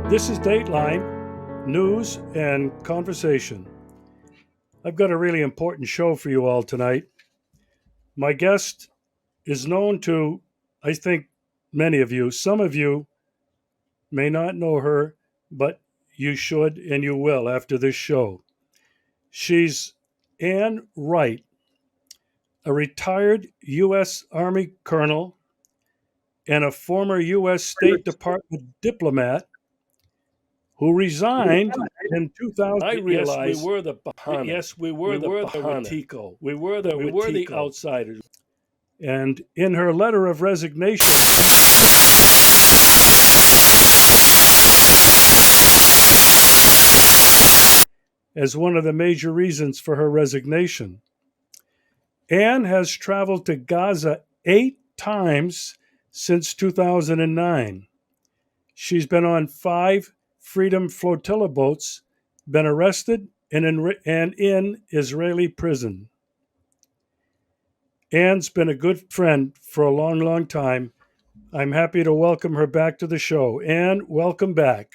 This is Dateline, news and conversation. I've got a really important show for you all tonight. My guest is known to, I think, many of you. Some of you may not know her, but you should and you will after this show. She's Ann Wright, a retired U.S. Army colonel and a former U.S. State Department diplomat who resigned in 2000. I realize we were the Bahana. Yes, we were the Bahana. Wetiko. We were the outsiders. And in her letter of resignation, as one of the major reasons for her resignation, Anne has traveled to Gaza 8 times since 2009. She's been on 5 Freedom Flotilla boats, been arrested, and in Israeli prison. Anne's been a good friend for a long, long time. I'm happy to welcome her back to the show. Anne, welcome back.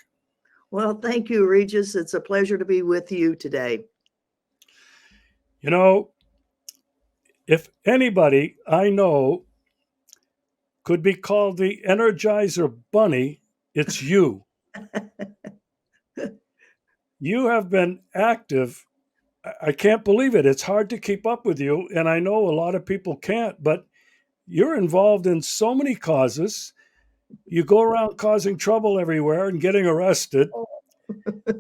Well, thank you, Regis. It's a pleasure to be with you today. You know, if anybody I know could be called the Energizer Bunny, it's you. You have been active. I can't believe it. It's hard to keep up with you, and I know a lot of people can't, but you're involved in so many causes. You go around causing trouble everywhere and getting arrested.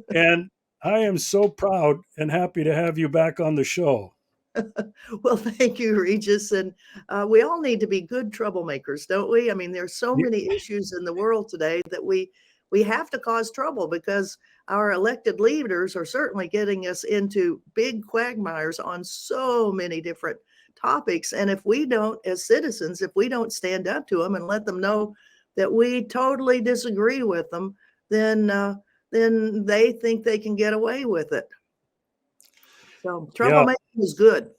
And I am so proud and happy to have you back on the show. Well, thank you, Regis. And we all need to be good troublemakers, don't we? I mean, there's so many issues in the world today that we have to cause trouble because our elected leaders are certainly getting us into big quagmires on so many different topics. And if we don't, as citizens, if we don't stand up to them and let them know that we totally disagree with them, then they think they can get away with it. So troublemaking is good.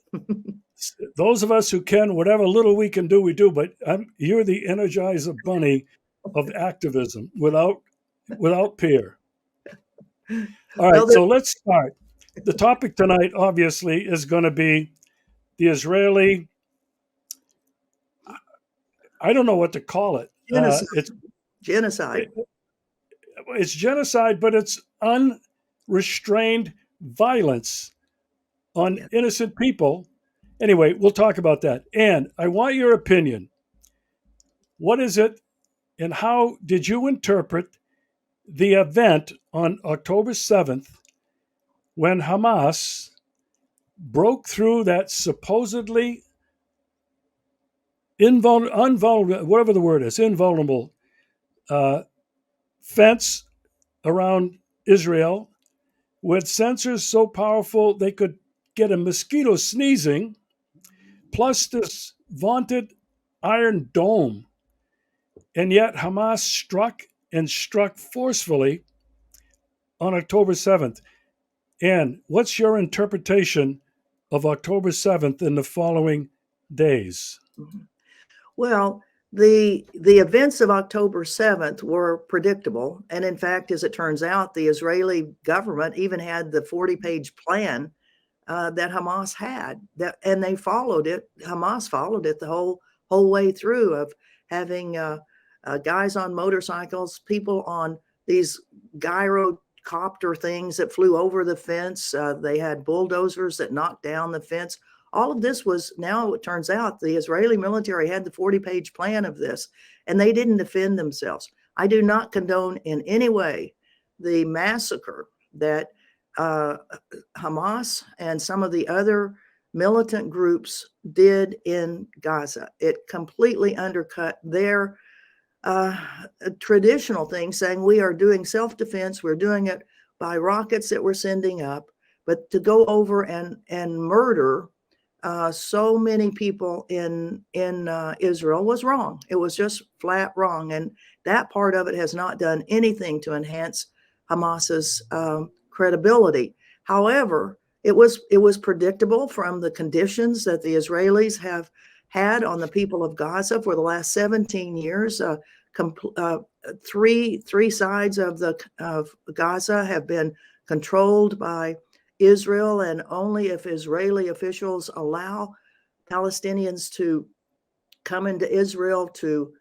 Those of us who can, whatever little we can do, we do. But you're the Energizer Bunny of activism without peer. All right, so let's start. The topic tonight, obviously, is going to be the Israeli, I don't know what to call it. It's genocide. It's genocide, but it's unrestrained violence on innocent people. Anyway, we'll talk about that. Anne, I want your opinion. What is it, and how did you interpret the event on October 7th when Hamas broke through that supposedly invulnerable, whatever the word is, invulnerable fence around Israel with sensors so powerful they could get a mosquito sneezing, plus this vaunted iron dome. And yet Hamas struck forcefully on October 7th. And what's your interpretation of October 7th in the following days? Well, the events of October 7th were predictable. And in fact, as it turns out, the Israeli government even had the 40-page plan that Hamas had, and they followed it. Hamas followed it the whole way through, of having guys on motorcycles, people on these gyrocopter things that flew over the fence. They had bulldozers that knocked down the fence. All of this was, now it turns out, the Israeli military had the 40-page plan of this, and they didn't defend themselves. I do not condone in any way the massacre that Hamas and some of the other militant groups did in Gaza. It completely undercut their traditional thing, saying we are doing self-defense, we're doing it by rockets that we're sending up. But to go over and murder so many people in Israel was wrong. It was just flat wrong, and that part of it has not done anything to enhance Hamas's credibility. However, it was predictable from the conditions that the Israelis have had on the people of Gaza for the last 17 years. three sides of Gaza have been controlled by Israel, and only if Israeli officials allow Palestinians to come into Israel to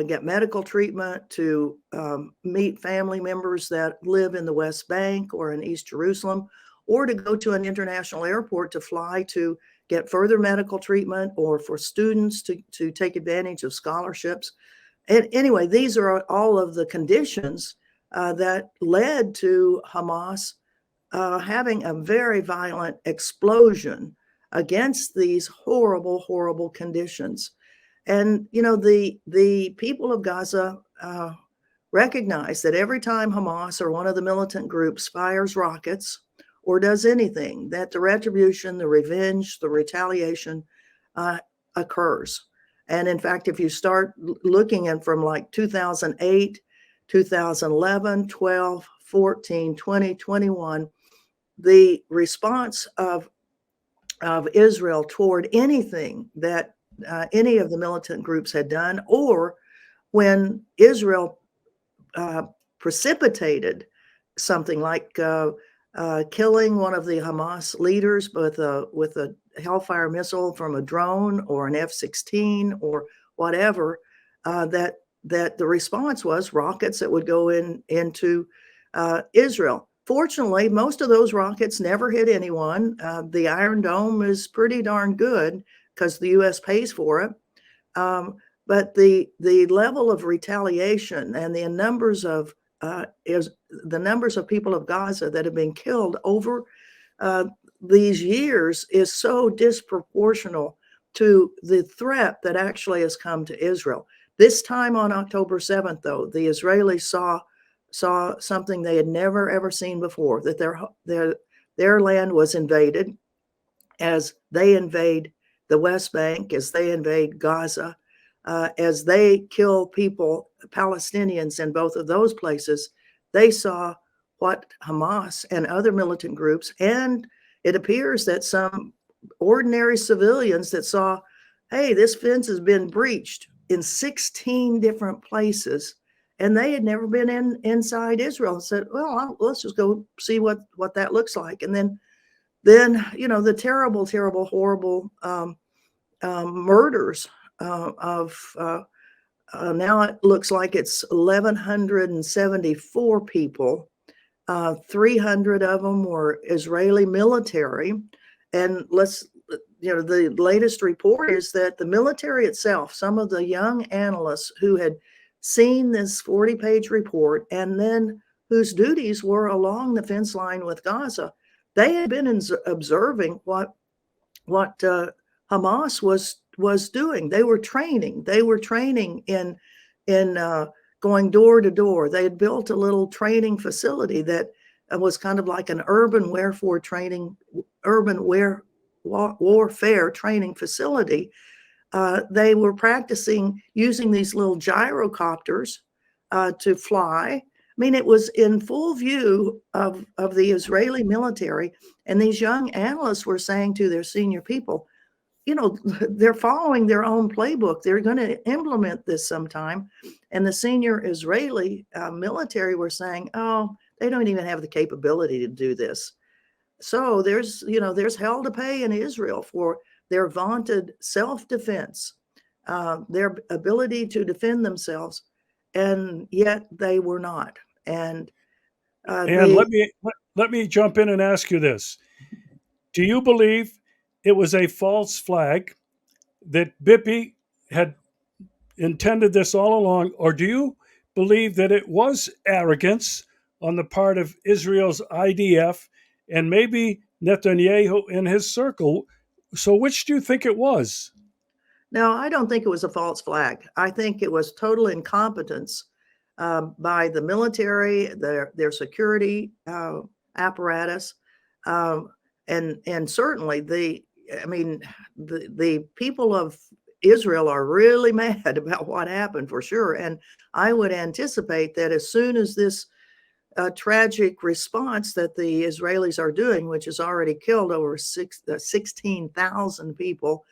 get medical treatment, to meet family members that live in the West Bank or in East Jerusalem, or to go to an international airport to fly to get further medical treatment, or for students to take advantage of scholarships. And anyway, these are all of the conditions that led to Hamas having a very violent explosion against these horrible, horrible conditions. And the people of Gaza recognize that every time Hamas or one of the militant groups fires rockets or does anything, that the retribution, the revenge, the retaliation occurs. And in fact, if you start looking at from like 2008, 2011, 12, 14, 20, 21, the response of Israel toward anything that any of the militant groups had done, or when Israel precipitated something like killing one of the Hamas leaders with a Hellfire missile from a drone or an F-16 or whatever, that the response was rockets that would go into Israel. Fortunately, most of those rockets never hit anyone. The Iron Dome is pretty darn good because the U.S. pays for it. But the level of retaliation and the numbers of people of Gaza that have been killed over these years is so disproportional to the threat that actually has come to Israel. This time on October 7th, though, the Israelis saw something they had never ever seen before, that their land was invaded as they invade the West Bank, as they invade Gaza, as they kill people, Palestinians in both of those places. They saw what Hamas and other militant groups, and it appears that some ordinary civilians that saw, hey, this fence has been breached in 16 different places, and they had never been inside Israel, and said, well, let's just go see what that looks like. And then the terrible, terrible, horrible murders of now it looks like it's 1,174 people. 300 of them were Israeli military. And the latest report is that the military itself, some of the young analysts who had seen this 40-page report and then whose duties were along the fence line with Gaza, they had been observing what Hamas was doing. They were training in going door to door. They had built a little training facility that was kind of like an urban warfare training facility. They were practicing using these little gyrocopters to fly. I mean, it was in full view of the Israeli military, and these young analysts were saying to their senior people, they're following their own playbook. They're going to implement this sometime. And the senior Israeli military were saying, oh, they don't even have the capability to do this. So there's hell to pay in Israel for their vaunted self-defense, their ability to defend themselves, and yet they were not. And let me jump in and ask you this: do you believe it was a false flag, that Bippy had intended this all along, or do you believe that it was arrogance on the part of Israel's IDF and maybe Netanyahu in his circle? So which do you think it was? No, I don't think it was a false flag. I think it was total incompetence by the military, their security apparatus, and certainly the people of Israel are really mad about what happened, for sure. And I would anticipate that as soon as this tragic response that the Israelis are doing, which has already killed over 16,000 people,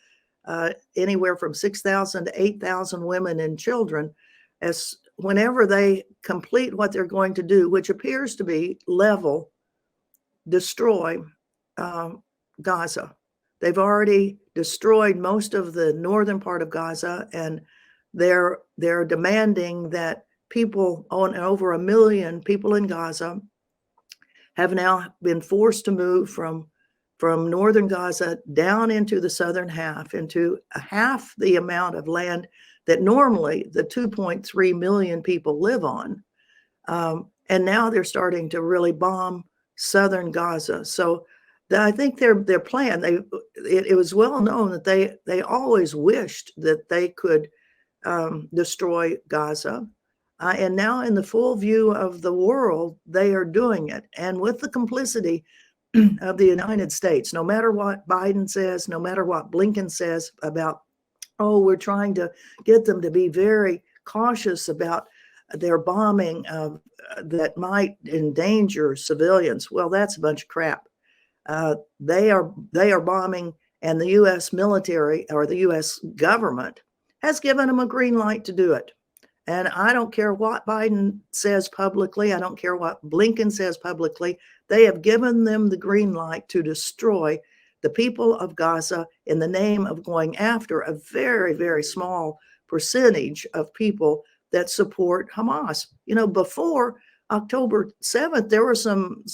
anywhere from 6,000 to 8,000 women and children, as whenever they complete what they're going to do, which appears to be destroy Gaza. They've already destroyed most of the northern part of Gaza, and they're demanding that people, over 1 million people in Gaza, have now been forced to move from northern Gaza down into the southern half, into half the amount of land that normally the 2.3 million people live on. And now they're starting to really bomb southern Gaza. So I think their plan, it was well known that they always wished that they could destroy Gaza. And now, in the full view of the world, they are doing it. And with the complicity of the United States, no matter what Biden says, no matter what Blinken says about, oh, we're trying to get them to be very cautious about their bombing that might endanger civilians. Well, that's a bunch of crap. They are bombing, and the U.S. military, or the U.S. government, has given them a green light to do it. And I don't care what Biden says publicly. I don't care what Blinken says publicly. They have given them the green light to destroy the people of Gaza in the name of going after a very, very small percentage of people that support Hamas. You know, before October 7th, there were some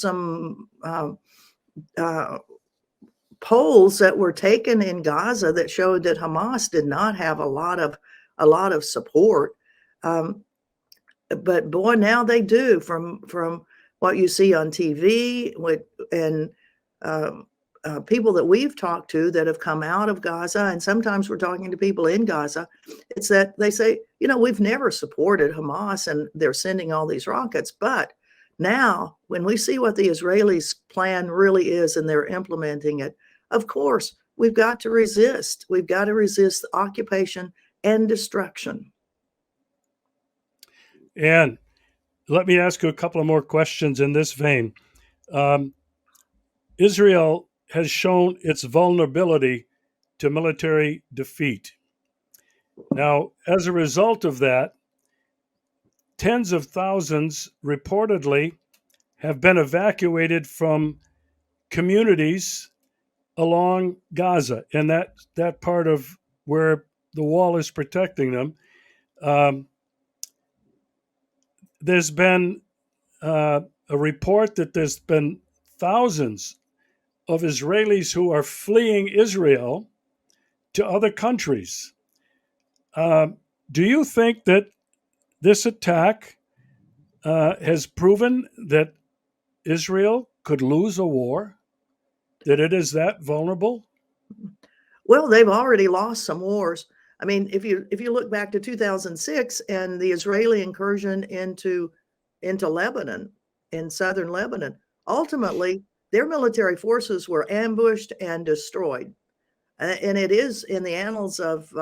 polls that were taken in Gaza that showed that Hamas did not have a lot of support. But boy, now they do, from what you see on TV and people that we've talked to that have come out of Gaza, and sometimes we're talking to people in Gaza. It's that they say, you know, we've never supported Hamas, and they're sending all these rockets. But now, when we see what the Israelis' plan really is, and they're implementing it, of course, we've got to resist. We've got to resist the occupation and destruction. And let me ask you a couple of more questions in this vein. Israel has shown its vulnerability to military defeat. Now, as a result of that, tens of thousands reportedly have been evacuated from communities along Gaza, and that part of where the wall is protecting them. There's been a report that there's been thousands of Israelis who are fleeing Israel to other countries. Do you think that this attack has proven that Israel could lose a war, that it is that vulnerable? Well, they've already lost some wars. I mean, if you look back to 2006 and the Israeli incursion into Lebanon, in southern Lebanon, ultimately their military forces were ambushed and destroyed. And it is, in the annals of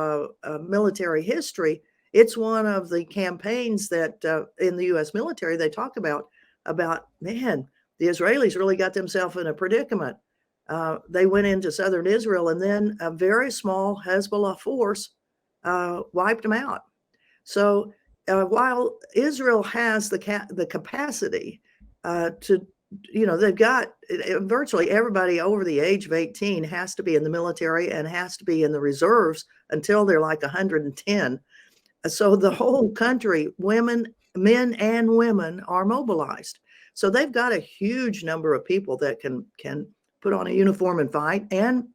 military history, it's one of the campaigns that in the U.S. military they talk about, man, the Israelis really got themselves in a predicament. They went into southern Israel, and then a very small Hezbollah force wiped them out. So while Israel has the capacity to, you know, they've got virtually everybody over the age of 18 has to be in the military and has to be in the reserves until they're like 110. So the whole country, men and women, are mobilized. So they've got a huge number of people that can put on a uniform and fight, and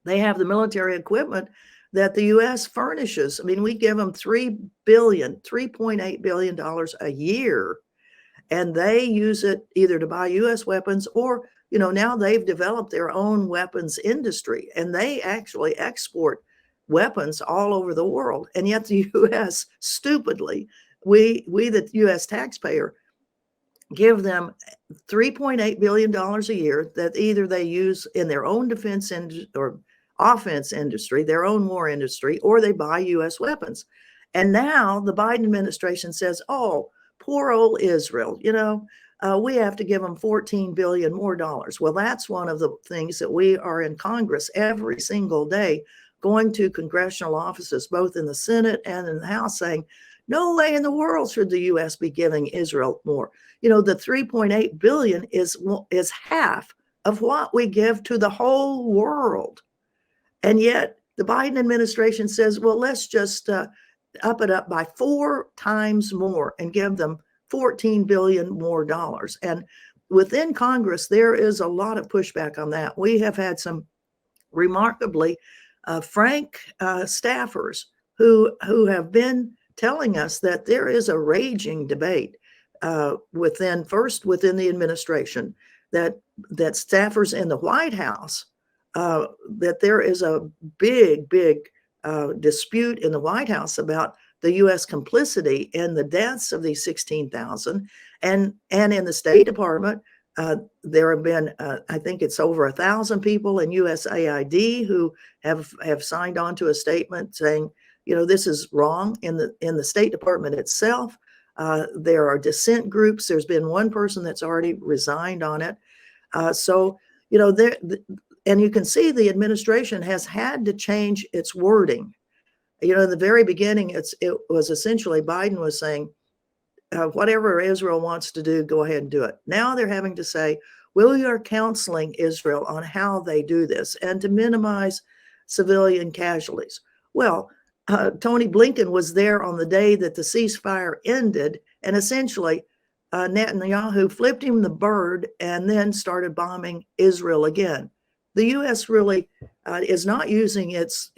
they have the military equipment that the U.S. furnishes. I mean, we give them $3.8 billion a year, and they use it either to buy U.S. weapons or, you know, now they've developed their own weapons industry, and they actually export weapons all over the world. And yet the U.S. stupidly, we the U.S. taxpayer, give them $3.8 billion a year that either they use in their own defense or offense industry, their own war industry, or they buy U.S. weapons. And now the Biden administration says, oh, poor old Israel, you know, we have to give them $14 billion more dollars. Well, that's one of the things that we are in Congress every single day, going to congressional offices, both in the Senate and in the House, saying, No way in the world should the U.S. be giving Israel more. You know, the 3.8 billion is half of what we give to the whole world. And yet the Biden administration says, well, let's just up it up by 4 times more and give them 14 billion more dollars. And within Congress, there is a lot of pushback on that. We have had some remarkably frank staffers who have been telling us that there is a raging debate within the administration, that staffers in the White House, that there is a big dispute in the White House about the U.S. complicity in the deaths of these 16,000, and in the State Department. There have been, I think it's over 1,000 people in USAID who have signed on to a statement saying, you know, this is wrong. In the State Department itself, there are dissent groups. There's been one person that's already resigned on it. So, you know, and you can see the administration has had to change its wording. You know, in the very beginning, it was essentially Biden was saying, whatever Israel wants to do, go ahead and do it. Now they're having to say, we are counseling Israel on how they do this and to minimize civilian casualties. Well, Tony Blinken was there on the day that the ceasefire ended, and essentially Netanyahu flipped him the bird and then started bombing Israel again. The U.S. really is not using its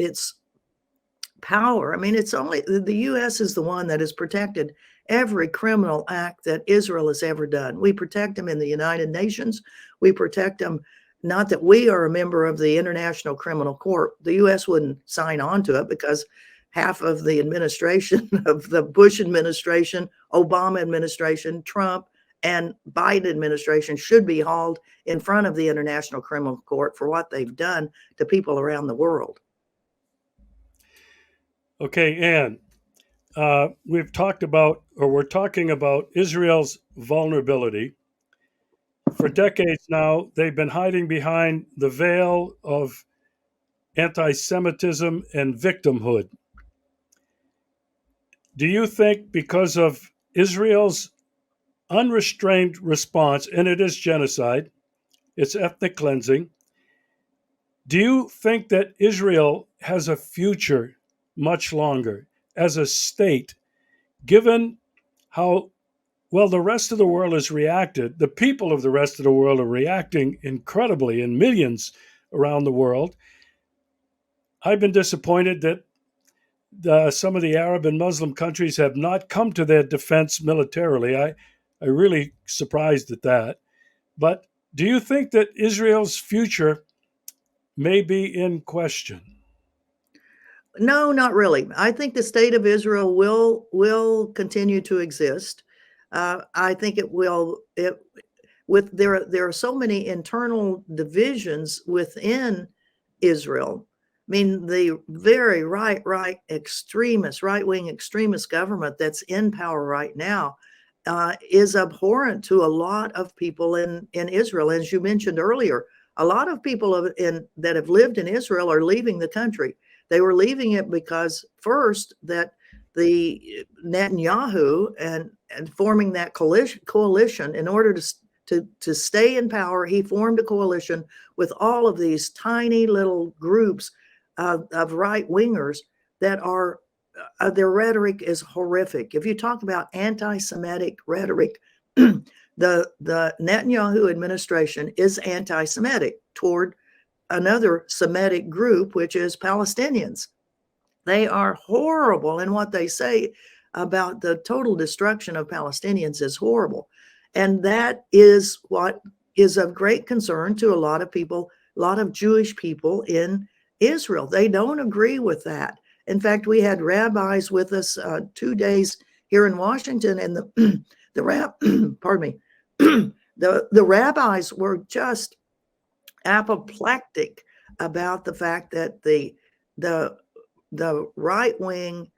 power. I mean, it's only the U.S. is the one that has protected every criminal act that Israel has ever done. We protect them in the United Nations. We protect them, not that we are a member of the International Criminal Court. The U.S. wouldn't sign on to it because half of the administration of the Bush administration, Obama administration, Trump, and Biden administration should be hauled in front of the International Criminal Court for what they've done to people around the world. Okay, Ann, we're talking about Israel's vulnerability. For decades now, they've been hiding behind the veil of anti-Semitism and victimhood. Do you think because of Israel's unrestrained response, and it is genocide, it's ethnic cleansing, do you think that Israel has a future much longer as a state, given how well the rest of the world has reacted? The people of the rest of the world are reacting incredibly in millions around the world. I've been disappointed that some of the Arab and Muslim countries have not come to their defense militarily. I really surprised at that. But do you think that Israel's future may be in question? No, not really. I think the state of Israel will continue to exist. I think it will. There are so many internal divisions within Israel. I mean, the very right-wing extremist government that's in power right now is abhorrent to a lot of people in Israel. As you mentioned earlier, a lot of people that have lived in Israel are leaving the country. They were leaving it because first that the Netanyahu and forming that coalition in order to stay in power, he formed a coalition with all of these tiny little groups of right wingers that are their rhetoric is horrific. If you talk about anti-Semitic rhetoric, the Netanyahu administration is anti-Semitic toward another Semitic group, which is Palestinians. They are horrible, and what they say about the total destruction of Palestinians is horrible. And that is what is of great concern to a lot of people, a lot of Jewish people in Israel. They don't agree with that. In fact, we had rabbis with us 2 days here in Washington, and the rabbis were just apoplectic about the fact that the right-wing,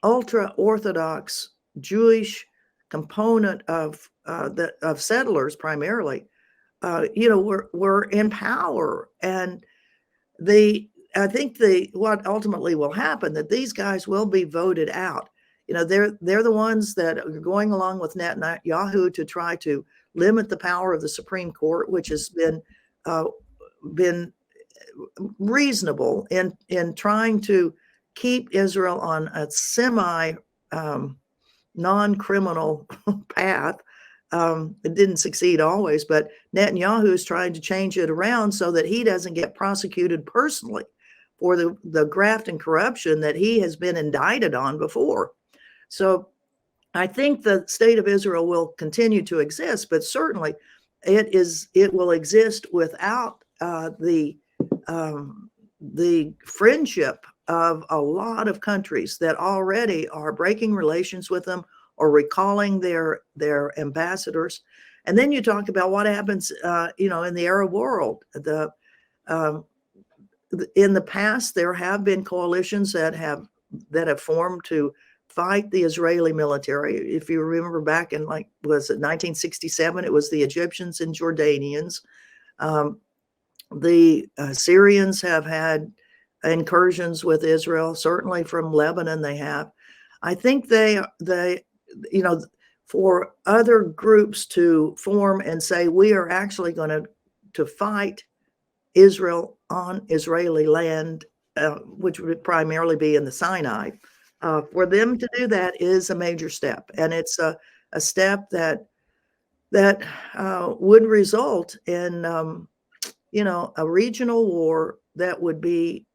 ultra-Orthodox Jewish component of settlers primarily, were in power, and I think what ultimately will happen that these guys will be voted out. they're the ones that are going along with Netanyahu to try to limit the power of the Supreme Court, which has been reasonable in trying to keep Israel on a semi non-criminal path. It didn't succeed always, but Netanyahu is trying to change it around so that he doesn't get prosecuted personally for the graft and corruption that he has been indicted on before. So I think the state of Israel will continue to exist, but certainly it will exist without the friendship of a lot of countries that already are breaking relations with them or recalling their ambassadors. And then you talk about what happens, in the Arab world. In the past, there have been coalitions that have formed to fight the Israeli military. If you remember back in, was it 1967? It was the Egyptians and Jordanians. The Syrians have had incursions with Israel, certainly from Lebanon they have. I think for other groups to form and say, we are actually going to fight Israel on Israeli land, which would primarily be in the Sinai, for them to do that is a major step. And it's a step that would result in, a regional war that would be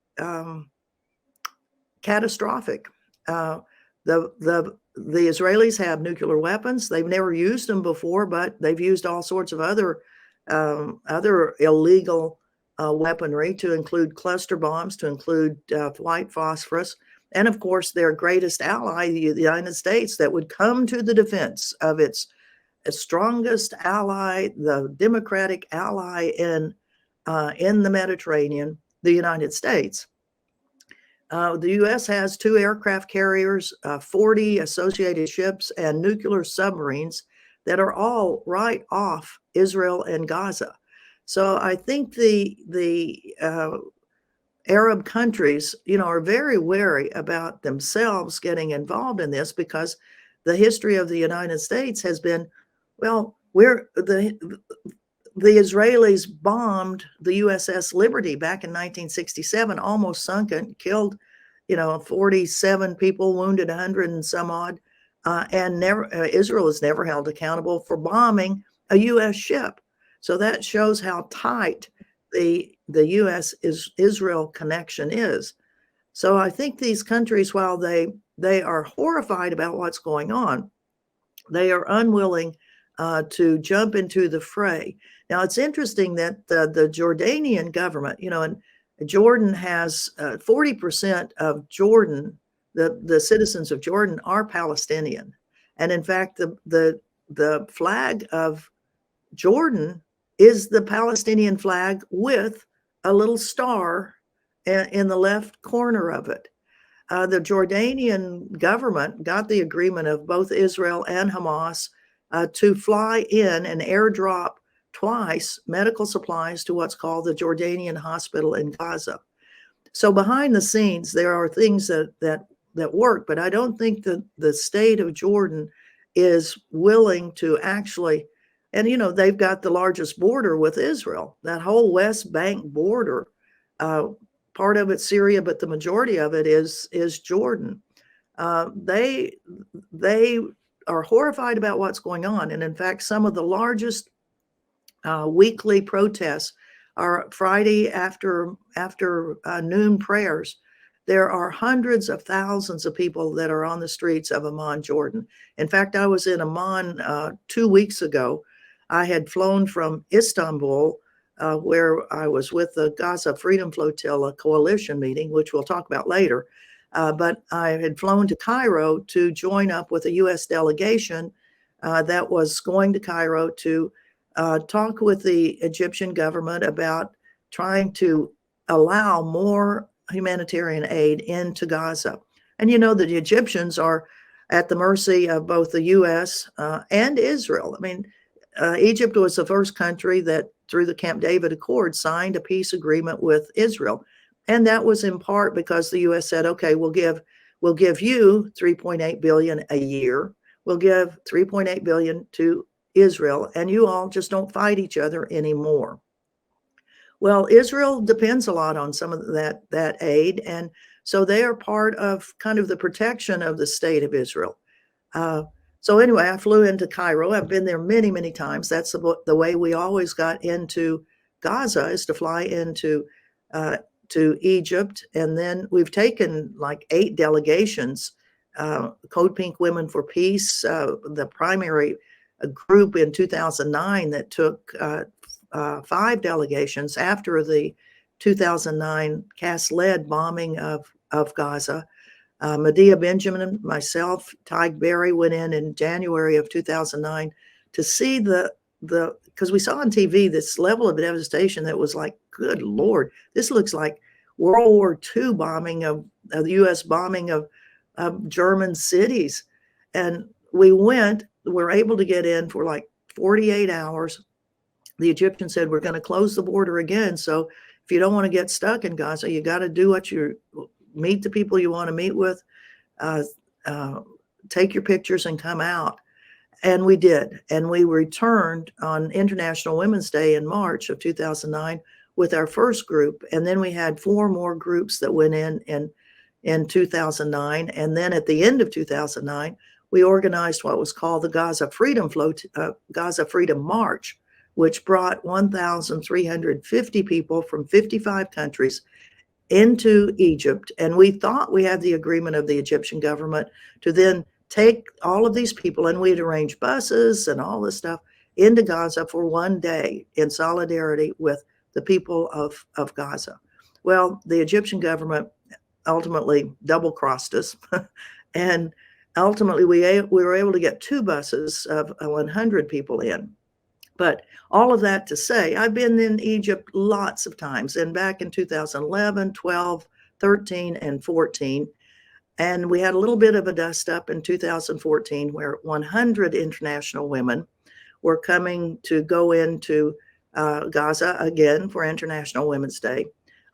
catastrophic. The Israelis have nuclear weapons. They've never used them before, but they've used all sorts of other illegal weaponry, to include cluster bombs, to include white phosphorus, and of course their greatest ally, the United States, that would come to the defense of its strongest ally, the democratic ally in the Mediterranean, the United States. The U.S. has 2 aircraft carriers, 40 associated ships, and nuclear submarines that are all right off Israel and Gaza. So I think the Arab countries, are very wary about themselves getting involved in this, because the history of the United States has been, well, the Israelis bombed the USS Liberty back in 1967, almost sunk and killed, 47 people, wounded 100 and some odd, and Israel is never held accountable for bombing a U.S. ship. So that shows how tight the U.S.-Israel connection is. So I think these countries, while they are horrified about what's going on, they are unwilling to jump into the fray. Now, it's interesting that the Jordanian government, and Jordan has 40% of Jordan, the citizens of Jordan are Palestinian. And in fact, the flag of Jordan is the Palestinian flag with a little star in the left corner of it. The Jordanian government got the agreement of both Israel and Hamas to fly in and airdrop twice medical supplies to what's called the Jordanian hospital in Gaza. So behind the scenes, there are things that work, but I don't think that the state of Jordan is willing to actually, and they've got the largest border with Israel, that whole West Bank border. Part of it's Syria, but the majority of it is Jordan. They are horrified about what's going on. And in fact, some of the largest weekly protests are Friday after noon prayers. There are hundreds of thousands of people that are on the streets of Amman, Jordan. In fact, I was in Amman 2 weeks ago. I had flown from Istanbul, where I was with the Gaza Freedom Flotilla coalition meeting, which we'll talk about later. But I had flown to Cairo to join up with a U.S. delegation that was going to Cairo to talk with the Egyptian government about trying to allow more humanitarian aid into Gaza. And the Egyptians are at the mercy of both the U.S. And Israel. I mean, Egypt was the first country that, through the Camp David Accord, signed a peace agreement with Israel. And that was in part because the U.S. said, okay, we'll give we'll give you 3.8 billion a year. We'll give 3.8 billion to Israel, and you all just don't fight each other anymore. Well, Israel depends a lot on some of that aid, and so they are part of kind of the protection of the state of Israel. So anyway, I flew into Cairo. I've been there many, many times. That's the way we always got into Gaza, is to fly into to Egypt, and then we've taken like 8 delegations. Code Pink Women for Peace, the primary group in 2009 that took 5 delegations after the 2009 cast-led bombing of Gaza. Medea Benjamin, myself, Tig Berry went in January of 2009 to see because we saw on TV this level of devastation that was like, good Lord, this looks like World War II bombing of the U.S. bombing of German cities. And we were able to get in for like 48 hours. The Egyptians said, we're going to close the border again. So if you don't want to get stuck in Gaza, you got to do meet the people you want to meet with, take your pictures and come out. And we did. And we returned on International Women's Day in March of 2009 with our first group. And then we had 4 more groups that went in 2009. And then at the end of 2009, we organized what was called the Gaza Freedom March, which brought 1,350 people from 55 countries into Egypt. And we thought we had the agreement of the Egyptian government to then take all of these people, and we'd arrange buses and all this stuff into Gaza for one day in solidarity with the people of Gaza. Well, the Egyptian government ultimately double-crossed us. And ultimately, we were able to get 2 buses of 100 people in. But all of that to say, I've been in Egypt lots of times, and back in 2011, 12, 13, and 14. And we had a little bit of a dust up in 2014 where 100 international women were coming to go into Gaza again for International Women's Day.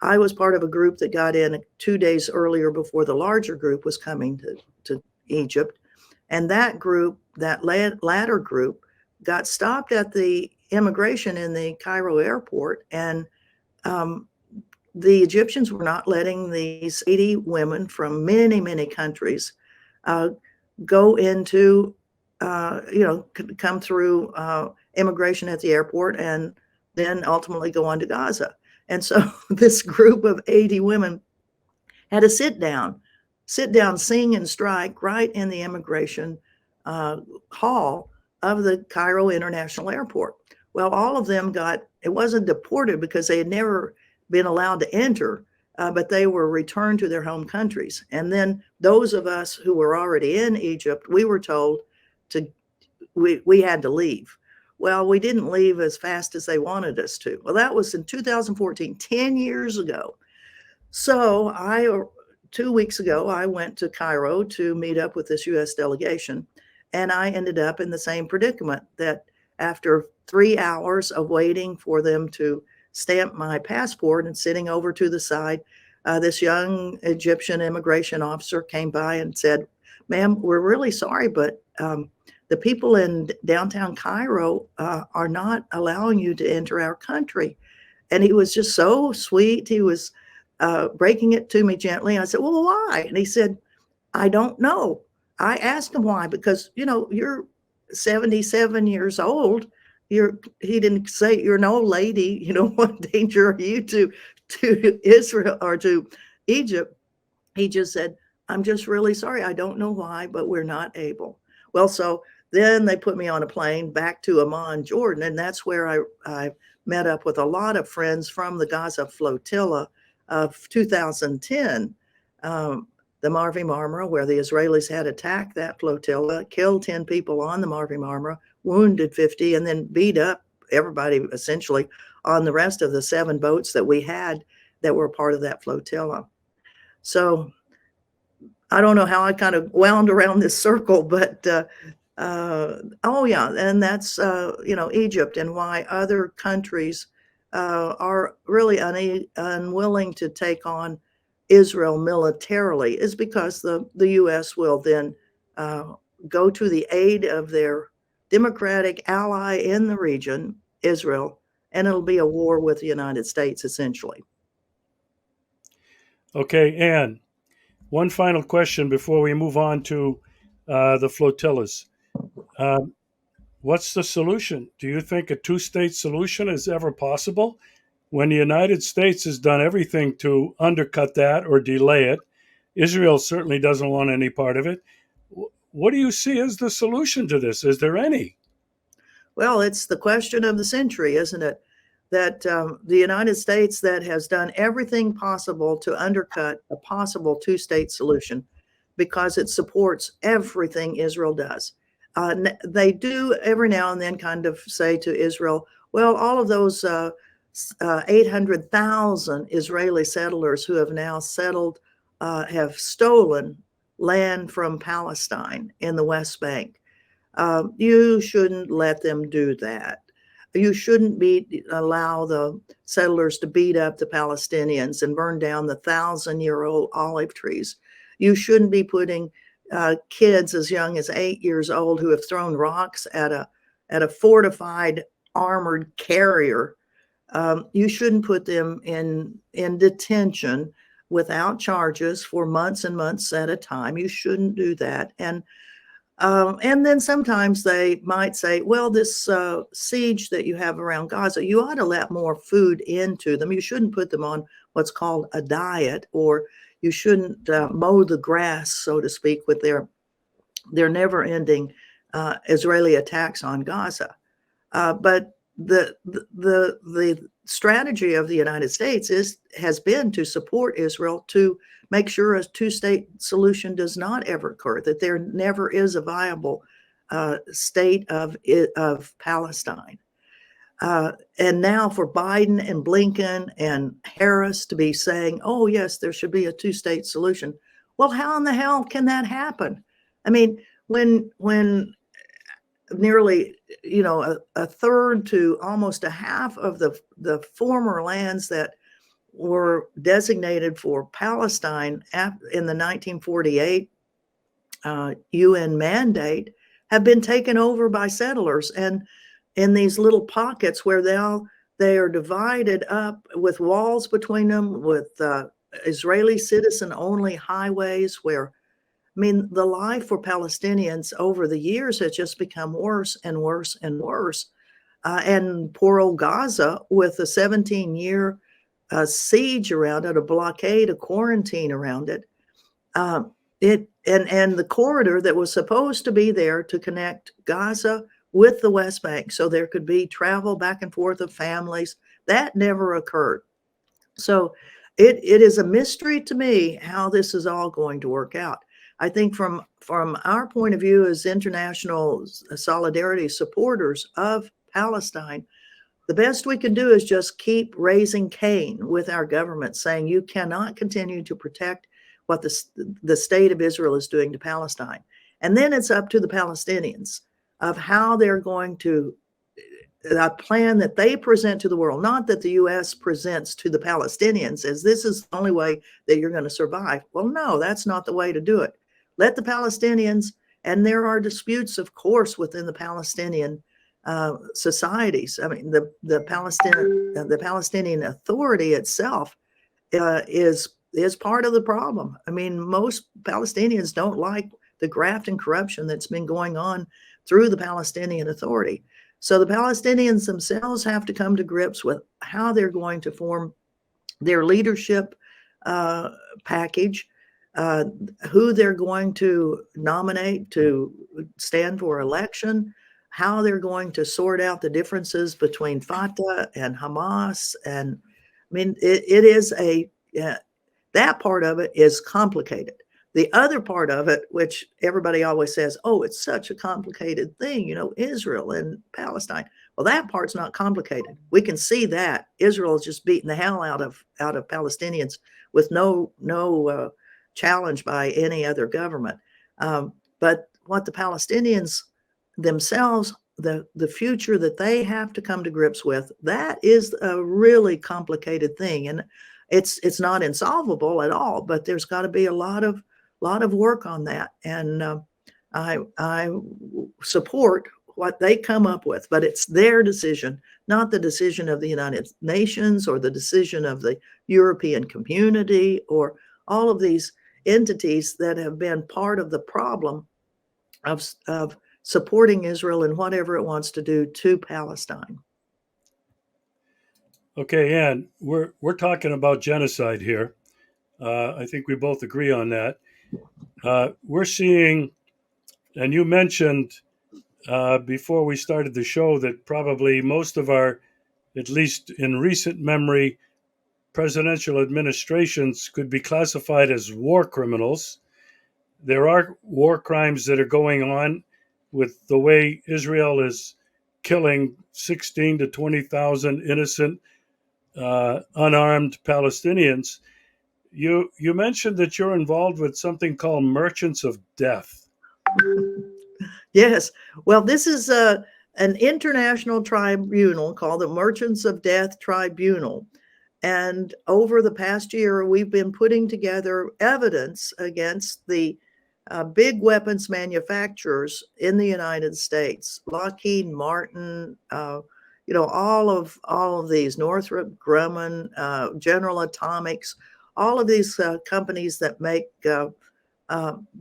I was part of a group that got in 2 days earlier before the larger group was coming to Egypt. And that group, that latter group, got stopped at the immigration in the Cairo airport, and the Egyptians were not letting these 80 women from many, many countries go into, come through immigration at the airport and then ultimately go on to Gaza. And so this group of 80 women had to sit down, sing and strike right in the immigration hall of the Cairo International Airport. Well, all of them it wasn't deported because they had never been allowed to enter, but they were returned to their home countries. And then those of us who were already in Egypt, we were told we had to leave. Well, we didn't leave as fast as they wanted us to. Well, that was in 2014, 10 years ago. So 2 weeks ago, I went to Cairo to meet up with this U.S. delegation. And I ended up in the same predicament, that after 3 hours of waiting for them to stamp my passport and sitting over to the side, this young Egyptian immigration officer came by and said, "Ma'am, we're really sorry, but the people in downtown Cairo are not allowing you to enter our country." And he was just so sweet. He was breaking it to me gently. I said, "Well, why?" And he said, "I don't know." I asked him why, because, you're 77 years old. He didn't say, "You're an old lady. What danger are you to Israel or to Egypt?" He just said, "I'm just really sorry. I don't know why, but we're not able." Well, so then they put me on a plane back to Amman, Jordan. And that's where I met up with a lot of friends from the Gaza flotilla of 2010. The Marvi Marmara, where the Israelis had attacked that flotilla, killed 10 people on the Marvi Marmara, wounded 50, and then beat up everybody essentially on the rest of the 7 boats that we had that were part of that flotilla. So I don't know how I kind of wound around this circle, but oh yeah, and that's Egypt, and why other countries are really unwilling to take on Israel militarily is because the U.S. will then go to the aid of their democratic ally in the region, Israel, and it'll be a war with the United States, essentially. Okay, Anne, one final question before we move on to the flotillas. What's the solution? Do you think a two-state solution is ever possible? When the United States has done everything to undercut that or delay it, Israel certainly doesn't want any part of it. What do you see as the solution to this? Is there any? Well, it's the question of the century, isn't it? That the United States that has done everything possible to undercut a possible two-state solution because it supports everything Israel does. They do every now and then kind of say to Israel, well, all of those 800,000 Israeli settlers who have now settled have stolen land from Palestine in the West Bank. You shouldn't let them do that. You shouldn't allow the settlers to beat up the Palestinians and burn down the 1,000-year-old olive trees. You shouldn't be putting kids as young as 8 years old who have thrown rocks at a fortified armored carrier. You shouldn't put them in detention without charges for months and months at a time. You shouldn't do that. And then sometimes they might say, well, this siege that you have around Gaza, you ought to let more food into them. You shouldn't put them on what's called a diet, or you shouldn't mow the grass, so to speak, with their never-ending Israeli attacks on Gaza. But the strategy of the United States has been to support Israel, to make sure a two-state solution does not ever occur, that there never is a viable state of Palestine. And now for Biden and Blinken and Harris to be saying, oh, yes, there should be a two-state solution. Well, how in the hell can that happen? I mean, when nearly, a third to almost a half of the former lands that were designated for Palestine in the 1948 UN mandate have been taken over by settlers, and in these little pockets where they are divided up with walls between them, with Israeli citizen-only highways where, I mean, the life for Palestinians over the years has just become worse and worse and worse. And poor old Gaza, with a 17-year siege around it, a blockade, a quarantine around it, and the corridor that was supposed to be there to connect Gaza with the West Bank so there could be travel back and forth of families, that never occurred. So it is a mystery to me how this is all going to work out. I think from our point of view as international solidarity supporters of Palestine, the best we can do is just keep raising Cain with our government, saying you cannot continue to protect what the state of Israel is doing to Palestine. And then it's up to the Palestinians of how they're going to, a plan that they present to the world, not that the U.S. presents to the Palestinians as this is the only way that you're going to survive. Well, no, that's not the way to do it. Let the Palestinians, and there are disputes, of course, within the Palestinian societies. I mean, the Palestinian Authority itself is part of the problem. I mean, most Palestinians don't like the graft and corruption that's been going on through the Palestinian Authority. So the Palestinians themselves have to come to grips with how they're going to form their leadership package, who they're going to nominate to stand for election, how they're going to sort out the differences between Fatah and Hamas. And I mean, it is that part of it is complicated. The other part of it, which everybody always says, oh, it's such a complicated thing, Israel and Palestine. Well, that part's not complicated. We can see that Israel is just beating the hell out of Palestinians with no challenge by any other government. But what the Palestinians themselves, the future that they have to come to grips with, that is a really complicated thing. It's not insolvable at all, but there's got to be a lot of work on that. And I support what they come up with, but it's their decision, not the decision of the United Nations or the decision of the European community or all of these entities that have been part of the problem of supporting Israel in whatever it wants to do to Palestine. Okay, Ann, we're talking about genocide here. I think we both agree on that. We're seeing, and you mentioned before we started the show that probably most of our, at least in recent memory, presidential administrations could be classified as war criminals. There are war crimes that are going on with the way Israel is killing 16 to 20,000 innocent, unarmed Palestinians. You mentioned that you're involved with something called Merchants of Death. Yes. Well, this is an international tribunal called the Merchants of Death Tribunal. And over the past year, we've been putting together evidence against the big weapons manufacturers in the United States, Lockheed Martin, all of these, Northrop Grumman, General Atomics, all of these companies that make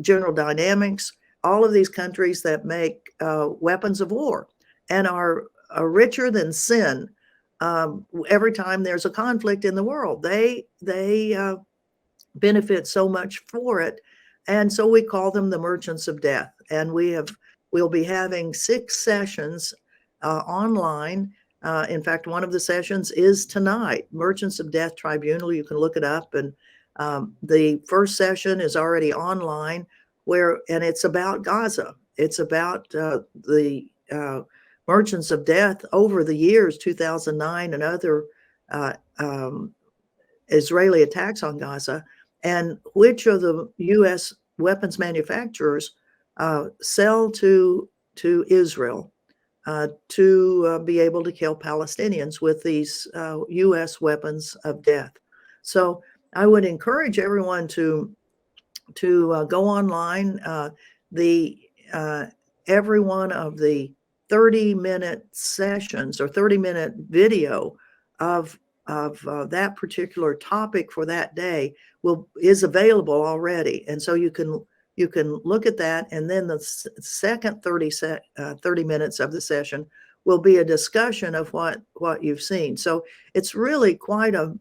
General Dynamics, all of these countries that make weapons of war and are richer than sin. Every time there's a conflict in the world, they benefit so much for it, and so we call them the Merchants of Death. And we'll be having 6 sessions online. In fact, one of the sessions is tonight. Merchants of Death Tribunal. You can look it up, and the first session is already online. And it's about Gaza. It's about the Merchants of Death over the years, 2009 and other Israeli attacks on Gaza, and which of the U.S. weapons manufacturers sell to Israel to be able to kill Palestinians with these U.S. weapons of death. So I would encourage everyone to go online. Every one of the 30-minute sessions or 30-minute video of that particular topic for that day is available already, and so you can look at that, and then the second 30 minutes of the session will be a discussion of what you've seen. So it's really quite a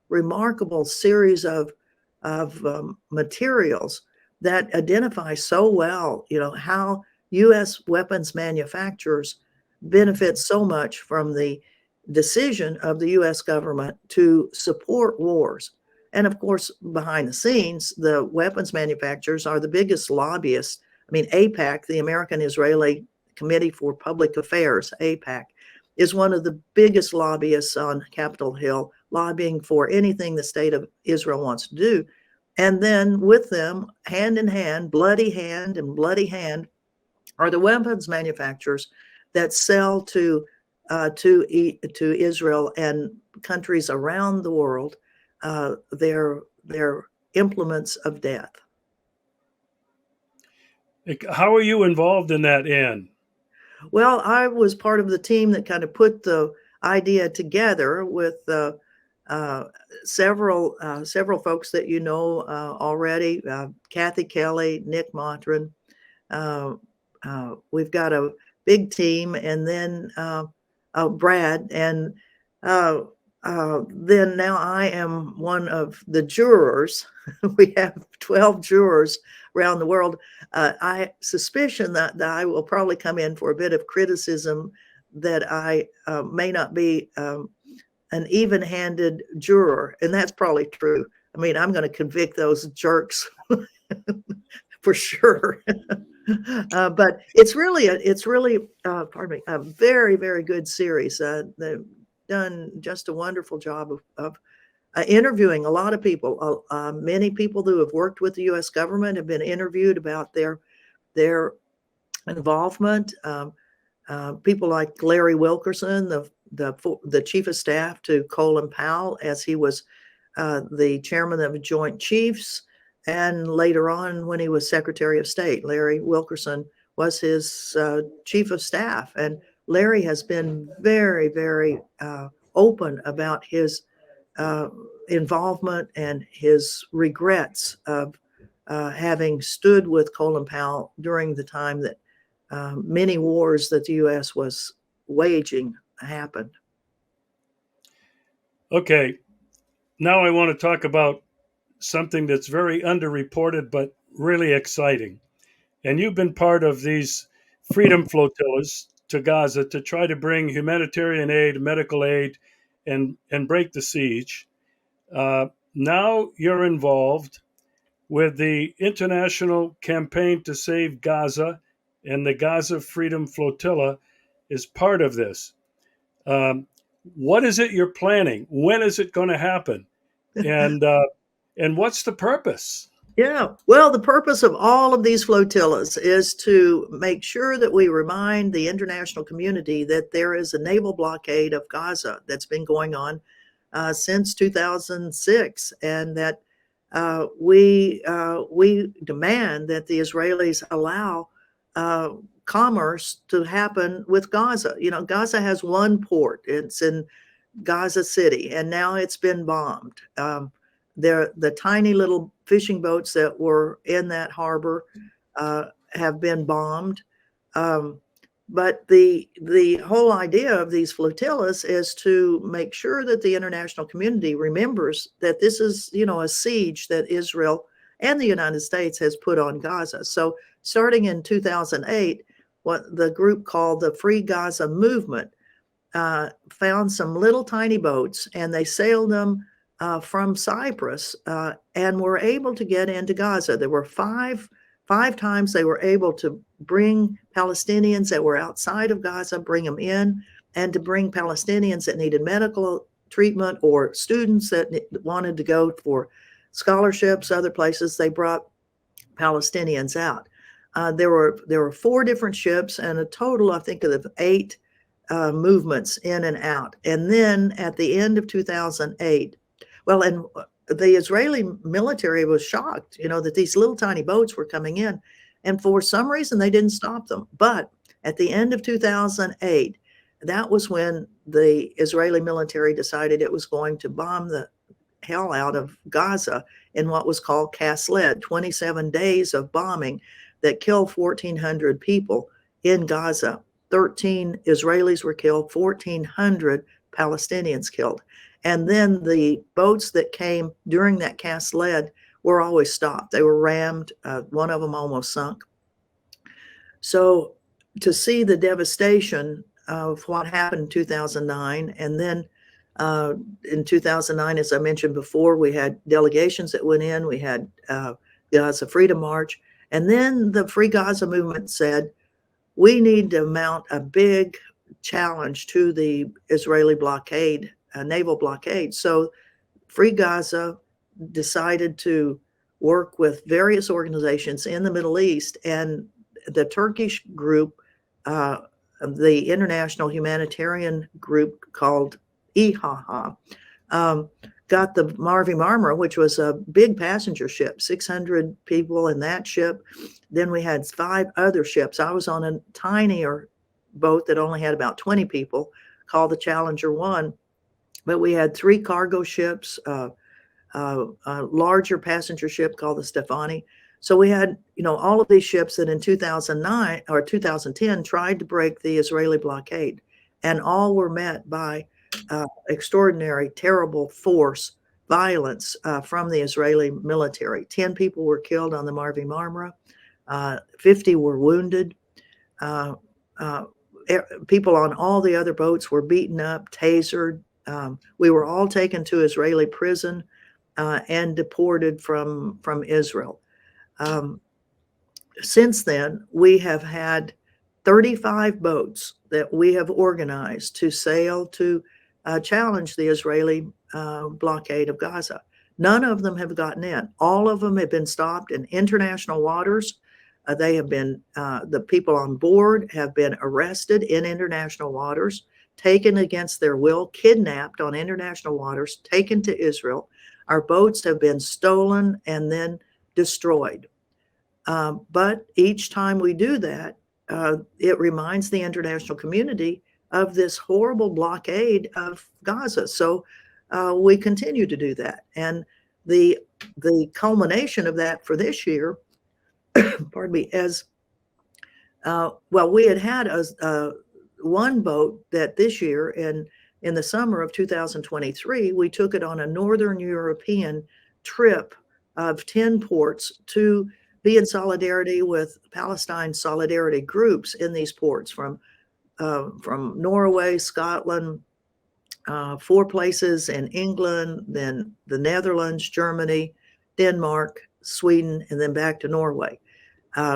remarkable series of materials that identify so well, how U.S. weapons manufacturers benefit so much from the decision of the U.S. government to support wars. And of course, behind the scenes, the weapons manufacturers are the biggest lobbyists. I mean, AIPAC, the American Israeli Committee for Public Affairs, AIPAC, is one of the biggest lobbyists on Capitol Hill, lobbying for anything the state of Israel wants to do. And then with them, hand in hand, bloody hand in bloody hand, are the weapons manufacturers that sell to Israel and countries around the world their implements of death. How are you involved in that, Ann? Well, I was part of the team that kind of put the idea together with several folks that you know already, Kathy Kelly, Nick Mottran. We've got a big team, and then Brad, and then now I am one of the jurors. We have 12 jurors around the world. I suspicion that I will probably come in for a bit of criticism that I may not be an even-handed juror, and that's probably true. I mean, I'm going to convict those jerks for sure. But it's really pardon me, a very, very good series. They've done just a wonderful job of interviewing a lot of people. Many people who have worked with the U.S. government have been interviewed about their involvement. People like Larry Wilkerson, the chief of staff to Colin Powell, as he was the chairman of the Joint Chiefs, and later on, when he was Secretary of State, Larry Wilkerson was his chief of staff. And Larry has been very, very open about his involvement and his regrets of having stood with Colin Powell during the time that many wars that the U.S. was waging happened. Okay, now I want to talk about something that's very underreported but really exciting. And you've been part of these freedom flotillas to Gaza to try to bring humanitarian aid, medical aid, and break the siege. Now you're involved with the International Campaign to Save Gaza, and the Gaza Freedom Flotilla is part of this. Um, what is it you're planning? When is it going to happen? And what's the purpose? Yeah, well, the purpose of all of these flotillas is to make sure that we remind the international community that there is a naval blockade of Gaza that's been going on since 2006, and that we demand that the Israelis allow commerce to happen with Gaza. You know, Gaza has one port; it's in Gaza City, and now it's been bombed. The tiny little fishing boats that were in that harbor have been bombed. But the whole idea of these flotillas is to make sure that the international community remembers that this is, you know, a siege that Israel and the United States has put on Gaza. So starting in 2008, what the group called the Free Gaza Movement found some little tiny boats, and they sailed them from Cyprus and were able to get into Gaza. There were five times they were able to bring Palestinians that were outside of Gaza, bring them in, and to bring Palestinians that needed medical treatment or students that wanted to go for scholarships, other places. They brought Palestinians out. There were 4 different ships and a total, I think, of 8 movements in and out. And then at the end of 2008, well, and the Israeli military was shocked, you know, that these little tiny boats were coming in. And for some reason, they didn't stop them. But at the end of 2008, that was when the Israeli military decided it was going to bomb the hell out of Gaza in what was called Cast Lead, 27 days of bombing that killed 1,400 people in Gaza. 13 Israelis were killed, 1,400 Palestinians killed. And then the boats that came during that Cast Lead were always stopped. They were rammed. One of them almost sunk. So to see the devastation of what happened in 2009, and then in 2009, as I mentioned before, we had delegations that went in. We had Gaza Freedom March. And then the Free Gaza movement said, we need to mount a big challenge to the Israeli blockade, naval blockade. So Free Gaza decided to work with various organizations in the Middle East, and the Turkish group, the International Humanitarian Group called IHAHA, got the Marvi Marmara, which was a big passenger ship, 600 people in that ship. Then we had 5 other ships. I was on a tinier boat that only had about 20 people called the Challenger 1. But we had 3 cargo ships, a larger passenger ship called the Stefani. So we had, you know, all of these ships that in 2009 or 2010 tried to break the Israeli blockade, and all were met by extraordinary, terrible force, violence from the Israeli military. 10 people were killed on the Marvi Marmara. 50 were wounded. People on all the other boats were beaten up, tasered. We were all taken to Israeli prison and deported from Israel. Since then, we have had 35 boats that we have organized to sail to challenge the Israeli blockade of Gaza. None of them have gotten in. All of them have been stopped in international waters. They have been, the people on board have been arrested in international waters, taken against their will, kidnapped on international waters, taken to Israel. Our boats have been stolen and then destroyed. But each time we do that, it reminds the international community of this horrible blockade of Gaza. So we continue to do that. And the culmination of that for this year, pardon me, as well, we had one boat that this year in the summer of 2023, we took it on a Northern European trip of 10 ports to be in solidarity with Palestine solidarity groups in these ports from Norway, Scotland, 4 places in England, then the Netherlands, Germany, Denmark, Sweden, and then back to Norway.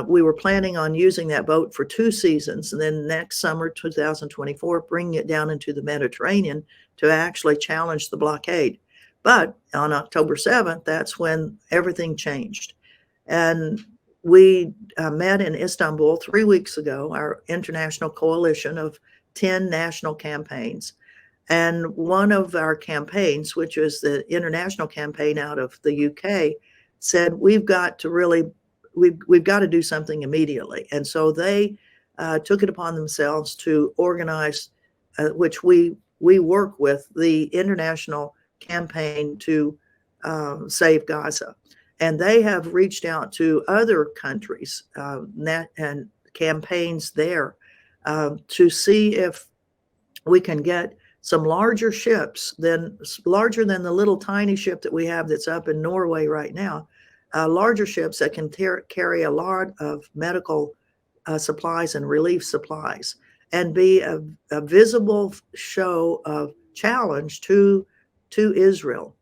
We were planning on using that boat for 2 seasons, and then next summer, 2024, bringing it down into the Mediterranean to actually challenge the blockade. But on October 7th, that's when everything changed. And we met in Istanbul 3 weeks ago, our international coalition of 10 national campaigns. And one of our campaigns, which is the international campaign out of the UK, said, we've got to do something immediately. And so they took it upon themselves to organize, which we work with, the international campaign to save Gaza. And they have reached out to other countries and campaigns there to see if we can get some larger ships, larger than the little tiny ship that we have that's up in Norway right now, larger ships that can carry a lot of medical supplies and relief supplies, and be a visible show of challenge to Israel.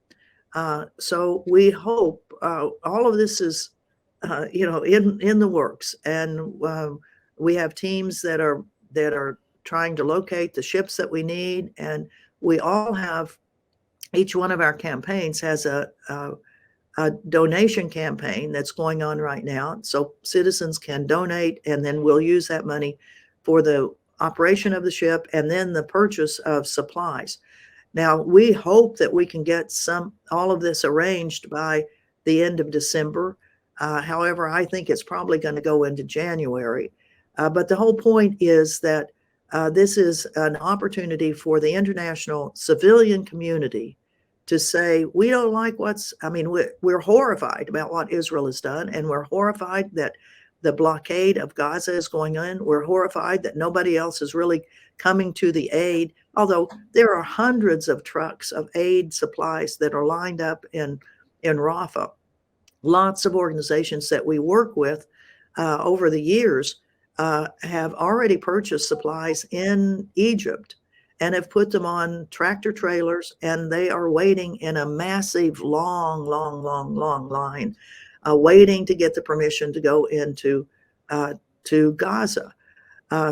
So we hope all of this is, in the works, and we have teams that are trying to locate the ships that we need, and we all have. Each one of our campaigns has a donation campaign that's going on right now, so citizens can donate, and then we'll use that money for the operation of the ship and then the purchase of supplies. Now, we hope that we can get all of this arranged by the end of December. However, I think it's probably going to go into January. But the whole point is that this is an opportunity for the international civilian community to say, we don't like we're horrified about what Israel has done, and we're horrified that the blockade of Gaza is going on. We're horrified that nobody else is really coming to the aid, although there are hundreds of trucks of aid supplies that are lined up in Rafah. Lots of organizations that we work with over the years have already purchased supplies in Egypt and have put them on tractor trailers, and they are waiting in a massive, long line, waiting to get the permission to go into to Gaza.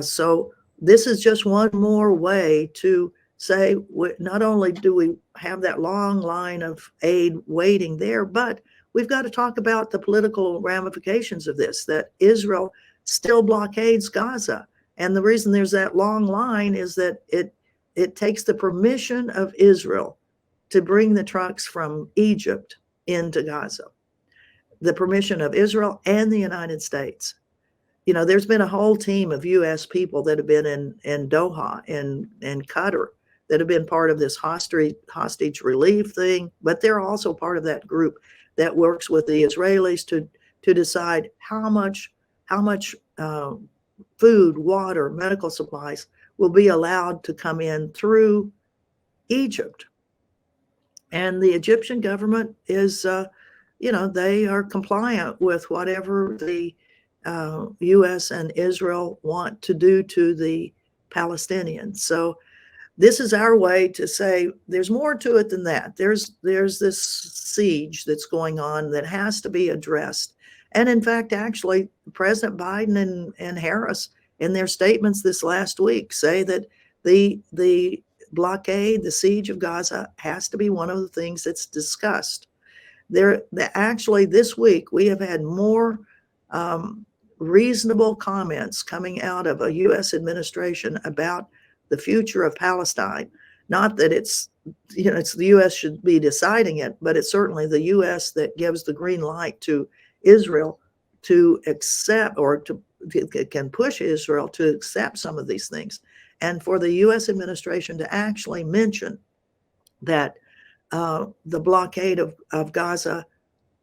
So this is just one more way to say, not only do we have that long line of aid waiting there, but we've got to talk about the political ramifications of this, that Israel still blockades Gaza. And the reason there's that long line is that it takes the permission of Israel to bring the trucks from Egypt into Gaza. The permission of Israel and the United States. There's been a whole team of U.S. people that have been in Doha and Qatar that have been part of this hostage relief thing, but they're also part of that group that works with the Israelis to decide how much food, water, medical supplies will be allowed to come in through Egypt. And the Egyptian government is, they are compliant with whatever the U.S. and Israel want to do to the Palestinians. So this is our way to say there's more to it than that. There's this siege that's going on that has to be addressed. And in fact, actually, President Biden and Harris, in their statements this last week, say that the blockade, the siege of Gaza, has to be one of the things that's discussed. Actually, this week, we have had more reasonable comments coming out of a U.S. administration about the future of Palestine Not that it's, it's the U.S. should be deciding it, but it's certainly the U.S. that gives the green light to Israel to accept, or to can push Israel to accept some of these things. And for the U.S. administration to actually mention that the blockade of Gaza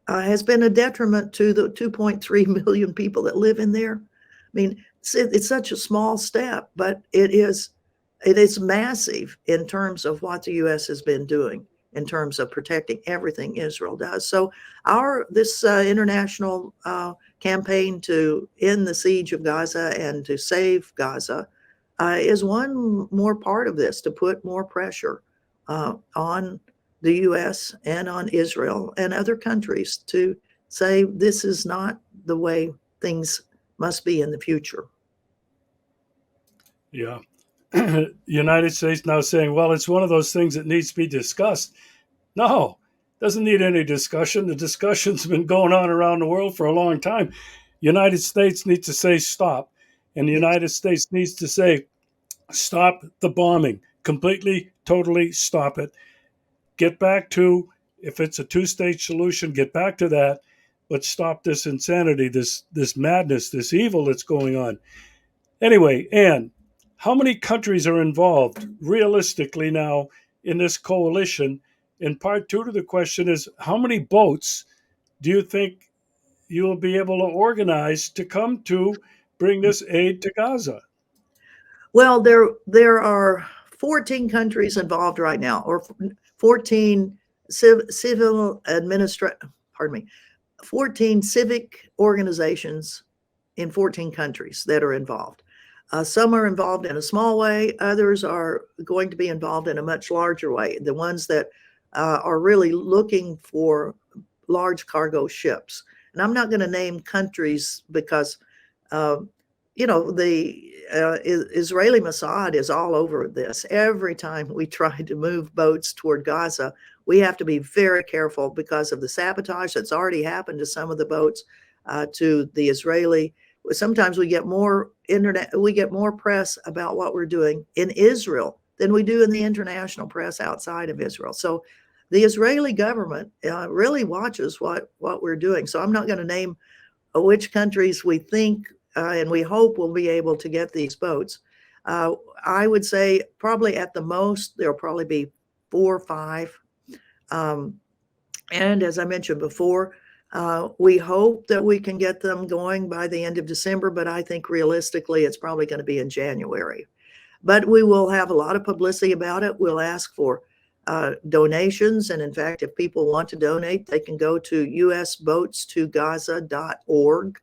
has been a detriment to the 2.3 million people that live in there. I mean, it's such a small step, but it is massive in terms of what the U.S. has been doing in terms of protecting everything Israel does. So this international campaign to end the siege of Gaza and to save Gaza is one more part of this, to put more pressure on the U.S. and on Israel and other countries to say this is not the way things must be in the future. Yeah. United States now saying, well, it's one of those things that needs to be discussed. No, doesn't need any discussion. The discussion's been going on around the world for a long time. United States needs to say stop, and the United States needs to say stop the bombing completely, totally stop it. Get back to, if it's a two-state solution, get back to that, but stop this insanity, this madness, this evil that's going on. Anyway, Anne, how many countries are involved realistically now in this coalition? And part two to the question is, how many boats do you think you will be able to organize to come to bring this aid to Gaza? Well, there are 14 countries involved right now, or 14 civil pardon me, 14 civic organizations in 14 countries that are involved. Some are involved in a small way. Others are going to be involved in a much larger way. The ones that are really looking for large cargo ships. And I'm not going to name countries because, the Israeli Mossad is all over this. Every time we try to move boats toward Gaza, we have to be very careful because of the sabotage that's already happened to some of the boats, to the Israeli. Sometimes we get more press about what we're doing in Israel than we do in the international press outside of Israel. So the Israeli government really watches what we're doing. So I'm not going to name which countries we think and we hope we'll be able to get these boats. I would say probably at the most, there'll probably be 4 or 5. And as I mentioned before, we hope that we can get them going by the end of December, but I think realistically, it's probably going to be in January. But we will have a lot of publicity about it. We'll ask for donations. And in fact, if people want to donate, they can go to usboatstogaza.org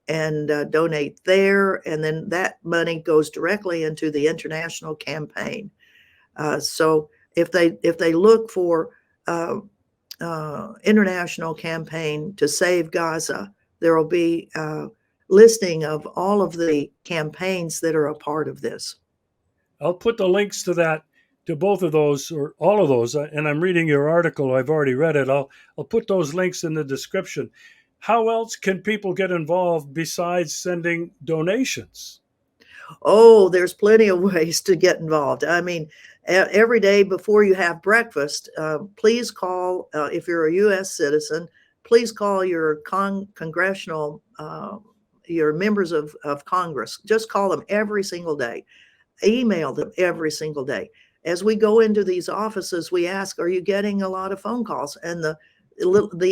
and donate there. And then that money goes directly into the international campaign. So if they look for international campaign to save Gaza, there will be a listing of all of the campaigns that are a part of this. I'll put the links to that, to both of those or all of those. And I'm reading your article. I've already read it. I'll put those links in the description. How else can people get involved besides sending donations? Oh, there's plenty of ways to get involved. I mean, every day before you have breakfast, please call, if you're a U.S. citizen, please call your congressional, your members of Congress. Just call them every single day. Email them every single day. As we go into these offices, we ask, are you getting a lot of phone calls? And the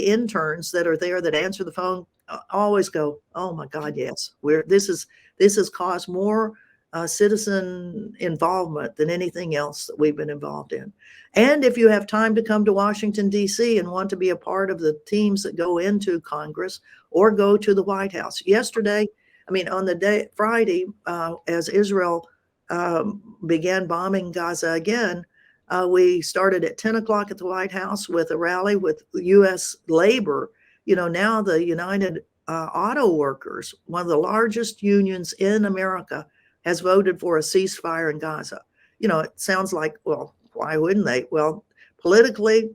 interns that are there that answer the phone always go, oh my God, yes. This has caused more citizen involvement than anything else that we've been involved in. And if you have time to come to Washington, D.C. and want to be a part of the teams that go into Congress or go to the White House. Yesterday, on the day, Friday, as Israel began bombing Gaza again, we started at 10 o'clock at the White House with a rally with U.S. labor. Now the United Auto Workers, one of the largest unions in America, has voted for a ceasefire in Gaza. It sounds like, well, why wouldn't they? Well, politically,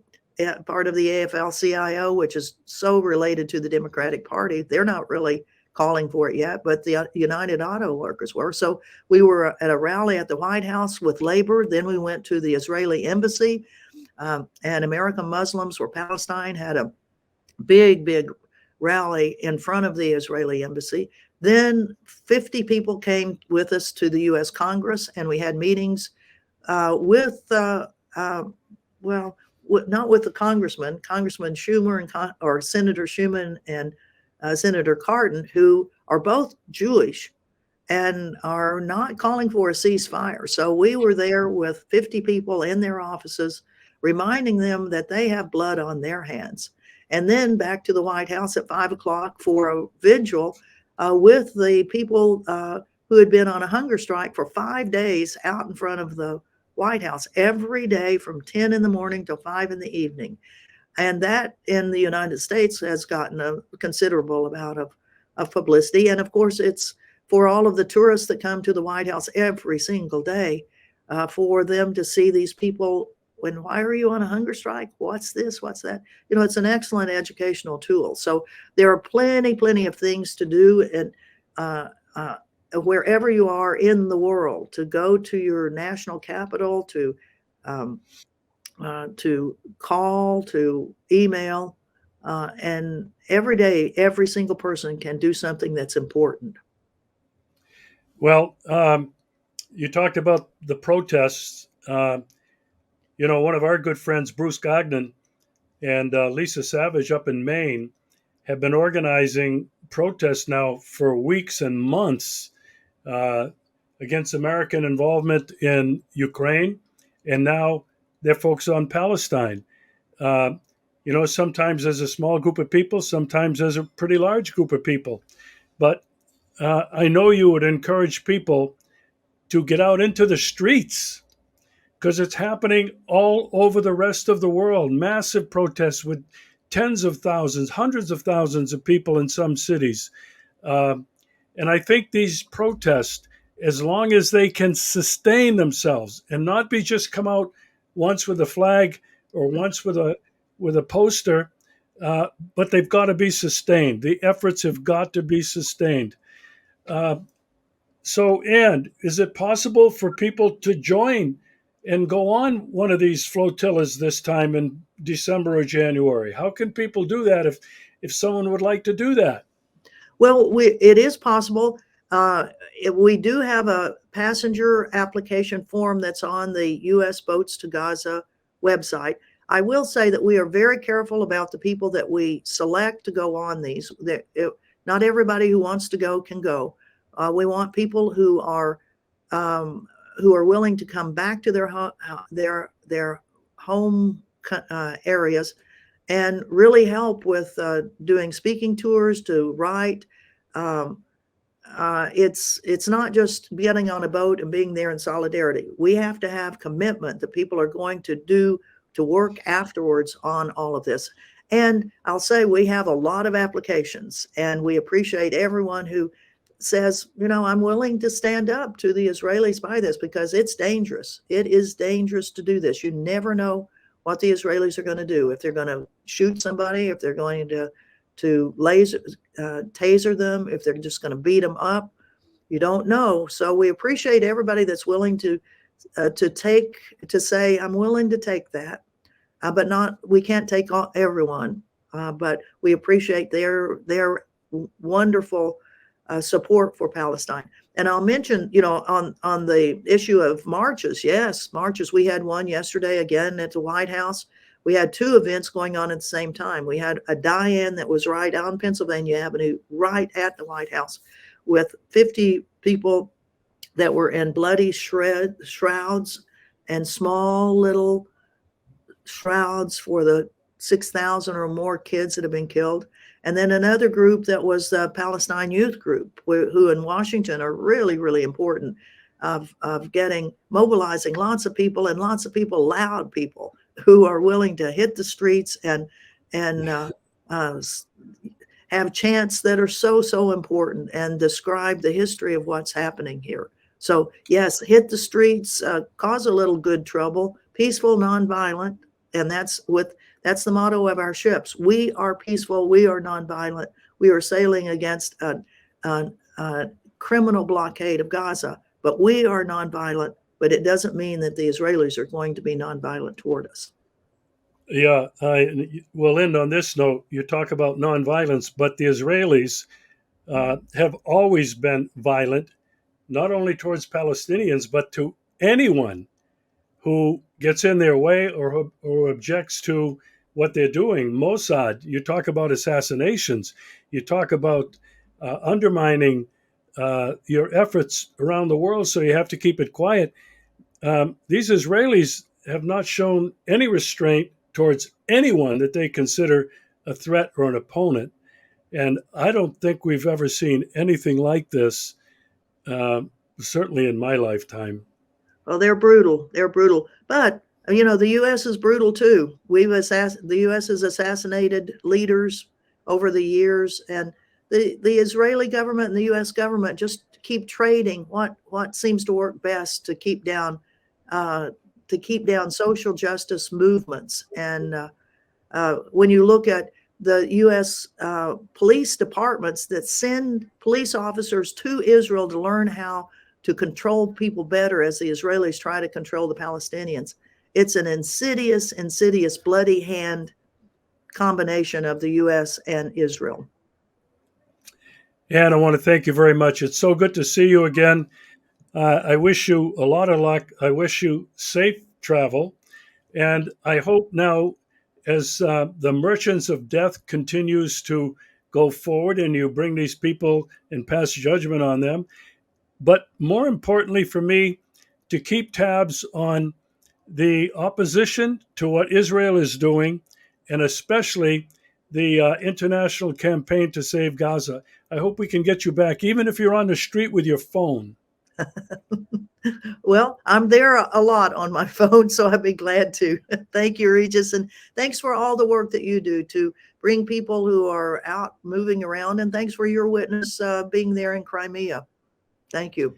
part of the AFL-CIO, which is so related to the Democratic Party, they're not really calling for it yet, but the United Auto Workers were. So we were at a rally at the White House with labor. Then we went to the Israeli embassy, and American Muslims for Palestine had a big rally in front of the Israeli embassy. Then 50 people came with us to the U.S. Congress, and we had meetings with, not with the Congressman Schumer or Senator Schumer and Senator Cardin, who are both Jewish and are not calling for a ceasefire. So we were there with 50 people in their offices, reminding them that they have blood on their hands. And then back to the White House at 5 o'clock for a vigil with the people who had been on a hunger strike for 5 days out in front of the White House every day from 10 in the morning till 5 in the evening. And that in the United States has gotten a considerable amount of publicity. And of course, it's for all of the tourists that come to the White House every single day, for them to see these people. Why are you on a hunger strike? What's this? What's that? It's an excellent educational tool. So there are plenty of things to do, and wherever you are in the world, to go to your national capital, to call, to email, and every day, every single person can do something that's important. Well, you talked about the protests. One of our good friends, Bruce Gagnon, and Lisa Savage up in Maine have been organizing protests now for weeks and months against American involvement in Ukraine, and now they're focused on Palestine. Sometimes there's a small group of people, sometimes there's a pretty large group of people. But I know you would encourage people to get out into the streets, because it's happening all over the rest of the world. Massive protests with tens of thousands, hundreds of thousands of people in some cities. And I think these protests, as long as they can sustain themselves and not be just come out once with a flag or once with a poster, but they've got to be sustained. The efforts have got to be sustained. So, Ann, is it possible for people to join and go on one of these flotillas this time in December or January? How can people do that if someone would like to do that? Well, it is possible. We do have a passenger application form that's on the U.S. Boats to Gaza website. I will say that we are very careful about the people that we select to go on these. Not everybody who wants to go can go. We want people who are willing to come back to their home areas and really help with doing speaking tours to Wright. It's not just getting on a boat and being there in solidarity. We have to have commitment that people are going to work afterwards on all of this. And I'll say we have a lot of applications, and we appreciate everyone who says, I'm willing to stand up to the Israelis by this, because it's dangerous. It is dangerous to do this. You never know what the Israelis are going to do. If they're going to shoot somebody, if they're going to laser, taser them, if they're just going to beat them up, you don't know. So we appreciate everybody that's willing to say, I'm willing to take that, but we can't take everyone. But we appreciate their wonderful support for Palestine. And I'll mention, on the issue of marches, yes, marches. We had one yesterday again at the White House. We had two events going on at the same time. We had a die-in that was right on Pennsylvania Avenue, right at the White House, with 50 people that were in bloody shrouds and small little shrouds for the 6,000 or more kids that have been killed. And then another group that was the Palestine Youth Group, who in Washington are really, really important of mobilizing lots of people, loud people who are willing to hit the streets and have chants that are so important and describe the history of what's happening here. So yes, hit the streets, cause a little good trouble, peaceful, nonviolent, and that's the motto of our ships. We are peaceful. We are nonviolent. We are sailing against criminal blockade of Gaza. But we are nonviolent, but it doesn't mean that the Israelis are going to be nonviolent toward us. Yeah, I will end on this note. You talk about nonviolence, but the Israelis have always been violent, not only towards Palestinians, but to anyone who gets in their way or objects to what they're doing. Mossad, you talk about assassinations, you talk about undermining your efforts around the world, so you have to keep it quiet. These Israelis have not shown any restraint towards anyone that they consider a threat or an opponent. And I don't think we've ever seen anything like this, uh, certainly in my lifetime. Well, they're brutal. They're brutal. But, you know, the U.S. is brutal too. The U.S. has assassinated leaders over the years, and the Israeli government and the U.S. government just keep trading what seems to work best to keep down social justice movements. And when you look at the U.S. Police departments that send police officers to Israel to learn how to control people better as the Israelis try to control the Palestinians, it's an insidious, bloody hand combination of the U.S. and Israel. And I want to thank you very much. It's so good to see you again. I wish you a lot of luck. I wish you safe travel. And I hope now, as the Merchants of Death continues to go forward and you bring these people and pass judgment on them, but more importantly for me, to keep tabs on the opposition to what Israel is doing, and especially the international campaign to save Gaza. I hope we can get you back, even if you're on the street with your phone. Well, I'm there a lot on my phone, so I'd be glad to. Thank you, Regis. And thanks for all the work that you do to bring people who are out moving around. And thanks for your witness being there in Crimea. Thank you.